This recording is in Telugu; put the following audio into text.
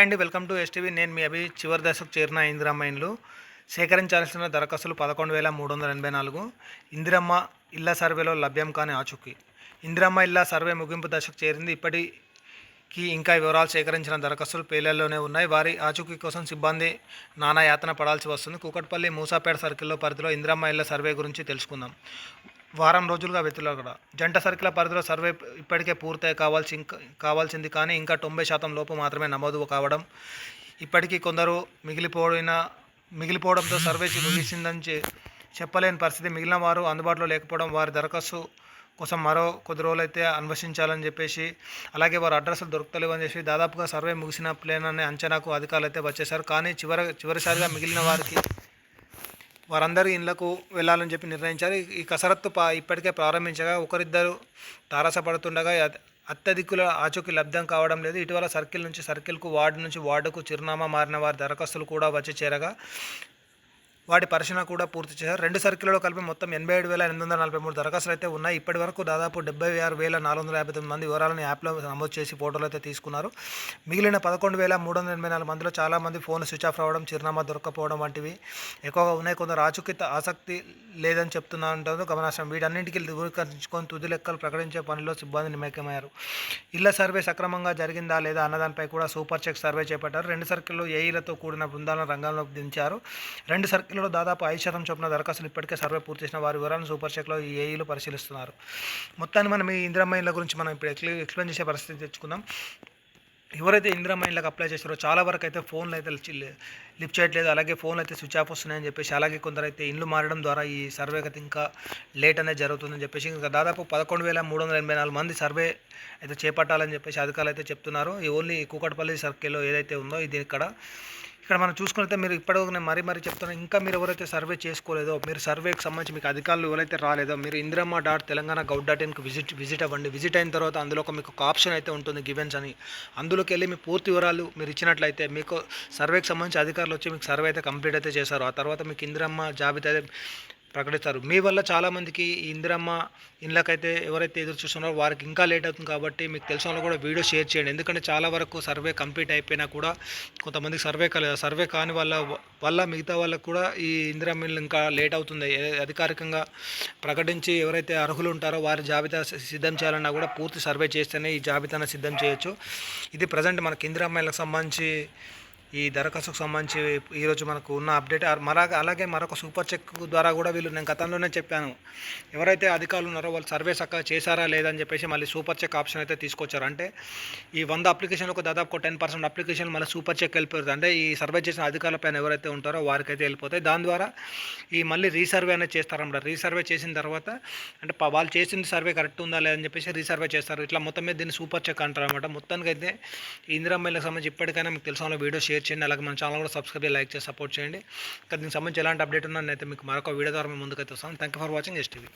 అండి వెల్కమ్ టు ఎస్టీవీ. నేను మీ అభి. చివరి దశకు చేరిన ఇందిరమ్మ ఇండ్లు సేకరించాల్సిన దరఖాస్తులు 11,384. ఇందిరమ్మ ఇళ్ల సర్వేలో లభ్యం కాని ఆచూకీ. ఇందిరమ్మ ఇళ్ల సర్వే ముగింపు దశకు చేరింది. ఇప్పటికీ ఇంకా వివరాలు సేకరించిన దరఖాస్తులు పేర్లలోనే ఉన్నాయి. వారి ఆచూకీ కోసం సిబ్బంది నానా యాతన పడాల్సి వస్తుంది. కూకట్పల్లి మూసాపేట సర్కిల్లో పరిధిలో ఇందిరమ్మ ఇళ్ల సర్వే గురించి తెలుసుకుందాం. వారం రోజులుగా వెతుకులాట. జంట సర్కిల్ పరిధిలో సర్వే ఇప్పటికే పూర్తయి కావాల్సింది కానీ ఇంకా 90% లోపు మాత్రమే నమోదు కావడం, ఇప్పటికీ కొందరు మిగిలిపోవడంతో సర్వే ముగిసిందని చెప్పలేని పరిస్థితి. మిగిలిన వారు అందుబాటులో లేకపోవడం, వారి దరఖాస్తు కోసం మరో కొద్ది రోజులైతే అన్వేషించాలని చెప్పేసి, అలాగే వారి అడ్రస్లు దొరుకుతలేవని చెప్పి దాదాపుగా సర్వే ముగిసిన ప్లేననే అంచనాకు అధికారులు అయితే వచ్చేశారు. కానీ చివరిసారిగా మిగిలిన వారందరూ ఇళ్లకు వెళ్లాలని చెప్పి నిర్ణయించారు. ఈ కసరత్తు ఇప్పటికే ప్రారంభించగా ఒకరిద్దరు తారసపడుతుండగా అత్యధికుల ఆచూకీ లబ్ధం కావడం లేదు. ఇటీవల సర్కిల్ నుంచి సర్కిల్కు, వార్డు నుంచి వార్డుకు చిరునామా మారిన వారి దరఖాస్తులు కూడా వచ్చి చేరగా వాటి పరిశీలన కూడా పూర్తి చేశారు. 2 సర్కిల్లో కలిపి మొత్తం 87,843 దరఖాస్తులు అయితే ఉన్నాయి. ఇప్పటి వరకు దాదాపు 76,459 మంది వివరాలను యాప్లో నమోదు చేసి ఫోటోలు అయితే తీసుకున్నారు. మిగిలిన 11,384 మందిలో చాలామంది ఫోన్ స్విచ్ ఆఫ్ రావడం, చిరునామా దొరకపోవడం వంటివి ఎక్కువగా ఉన్నాయి. కొందరు ఆసక్తి లేదని చెప్తున్నారు గమనార్హం. వీటన్నింటికి దూరీకరించుకొని తుది లెక్కలు ప్రకటించే పనిలో సిబ్బంది నిమగ్నమయ్యారు. ఇళ్ల సర్వే సక్రమంగా జరిగిందా లేదా అన్నదానిపై కూడా సూపర్ చెక్ సర్వే చేపట్టారు. 2 సర్కిల్లో ఏఈలతో కూడిన బృందాలను రంగంలోకి దించారు. 2 సర్కిల్లో దాదాపు 5% చొప్పున దరఖాస్తులు ఇప్పటికే సర్వే పూర్తి చేసిన వారి వివరాలను సూపర్ చెక్లో ఈ ఏఈలు పరిశీలిస్తున్నారు. మొత్తాన్ని మనం ఈ ఇందిరమ్మ ఇళ్ల గురించి మనం ఇప్పుడు ఎక్స్ప్లెయిన్ చేసే పరిస్థితి తెచ్చుకుందాం. ఎవరైతే ఇందిరమ్మ ఇళ్ళకి అప్లై చేస్తారో చాలా వరకు అయితే ఫోన్లు అయితే లిఫ్ట్ చేయట్లేదు, అలాగే ఫోన్లు అయితే స్విచ్ ఆఫ్ వస్తున్నాయని చెప్పేసి, అలాగే కొందరైతే ఇండ్లు మారడం ద్వారా ఈ సర్వే అయితే ఇంకా లేట్ అనేది జరుగుతుందని చెప్పేసి, ఇంకా దాదాపు 11,384 మంది సర్వే అయితే చేపట్టాలని చెప్పేసి అధికారులు అయితే చెప్తున్నారు. ఈ ఓన్లీ కూకట్పల్లి సర్కిల్లో ఏదైతే ఉందో ఇది ఇక్కడ మనం చూసుకుంటే, మీరు ఇప్పటివరకు నేను మరీ చెప్తున్నాను, ఇంకా మీరు ఎవరైతే సర్వే చేసుకోలేదో, మీరు సర్వేకి సంబంధించి మీకు అధికారులు ఎవరైతే రాలేదో, మీరు indirama.telangana.gov.in విజిట్ అవ్వండి. విజిట్ అయిన తర్వాత అందులో మీకు ఒక ఆప్షన్ అయితే ఉంటుంది, గివెన్స్ అని. అందులోకి వెళ్ళి మీ పూర్తి వివరాలు మీరు ఇచ్చినట్లయితే మీకు సర్వేకి సంబంధించి అధికారులు వచ్చి మీకు సర్వే అయితే కంప్లీట్ అయితే చేశారు. ఆ తర్వాత మీకు ఇందిరమ్మ జాబితా అయితే ప్రకటిస్తారు. మీ వల్ల చాలామందికి ఈ ఇందిరమ్మ ఇళ్ళకైతే ఎవరైతే ఎదురు చూస్తున్నారో వారికి ఇంకా లేట్ అవుతుంది. కాబట్టి మీకు తెలిసిన వాళ్ళు కూడా వీడియో షేర్ చేయండి. ఎందుకంటే చాలా వరకు సర్వే కంప్లీట్ అయిపోయినా కూడా కొంతమందికి సర్వే కాని వల్ల మిగతా వాళ్ళకు కూడా ఈ ఇందిరమ్మ ఇల్లు ఇంకా లేట్ అవుతుంది. అధికారికంగా ప్రకటించి ఎవరైతే అర్హులు ఉంటారో వారి జాబితా సిద్ధం చేయాలన్నా కూడా పూర్తి సర్వే చేస్తేనే ఈ జాబితాను సిద్ధం చేయొచ్చు. ఇది ప్రజెంట్ మనకి ఇందిరమ్మ ఇళ్ళకి సంబంధించి ఈ దరఖాస్తుకు సంబంధించి ఈరోజు మనకు ఉన్న అప్డేట్. అలాగే మరొక సూపర్ చెక్ ద్వారా కూడా నేను గతంలోనే చెప్పాను, ఎవరైతే అధికారులు ఉన్నారో వాళ్ళు సర్వే చక్కగా చేశారా లేదని చెప్పేసి మళ్ళీ సూపర్ చెక్ ఆప్షన్ అయితే తీసుకొచ్చారు. అంటే ఈ 100 అప్లికేషన్లకు దాదాపు 10% అప్లికేషన్ మళ్ళీ సూపర్ చెక్ వెళ్ళిపోతుంది. అంటే ఈ సర్వే చేసిన అధికారులపైన ఎవరైతే ఉంటారో వారికైతే వెళ్ళిపోతాయి. దాని ద్వారా ఈ మళ్ళీ రీసర్వే అనేది చేస్తారన్నమాట. రీసర్వే చేసిన తర్వాత అంటే వాళ్ళు చేసిన సర్వే కరెక్ట్ ఉందా లేదని చెప్పేసి రీసర్వే చేస్తారు. ఇట్లా మొత్తం మీద దీన్ని సూపర్ చెక్ అంటారు అనమాట. మొత్తానికి అయితే ఈ ఇందిరమ్మ ఇళ్ళకి సంబంధించి ఇప్పటికైనా మీకు తెలిసిన వీడియో షేర్ చేయండి. అలాగే మన ఛానల్ కూడా సబ్స్క్రైబ్ లైక్ చేసి సపోర్ట్ చేయండి. ఇంకా దీనికి సంబంధించి ఎలాంటి అప్డేట్ ఉన్నా అయితే మీకు మరొక వీడియో ద్వారా మేము ముందుకైతే వస్తాను. Thank you for watching STV.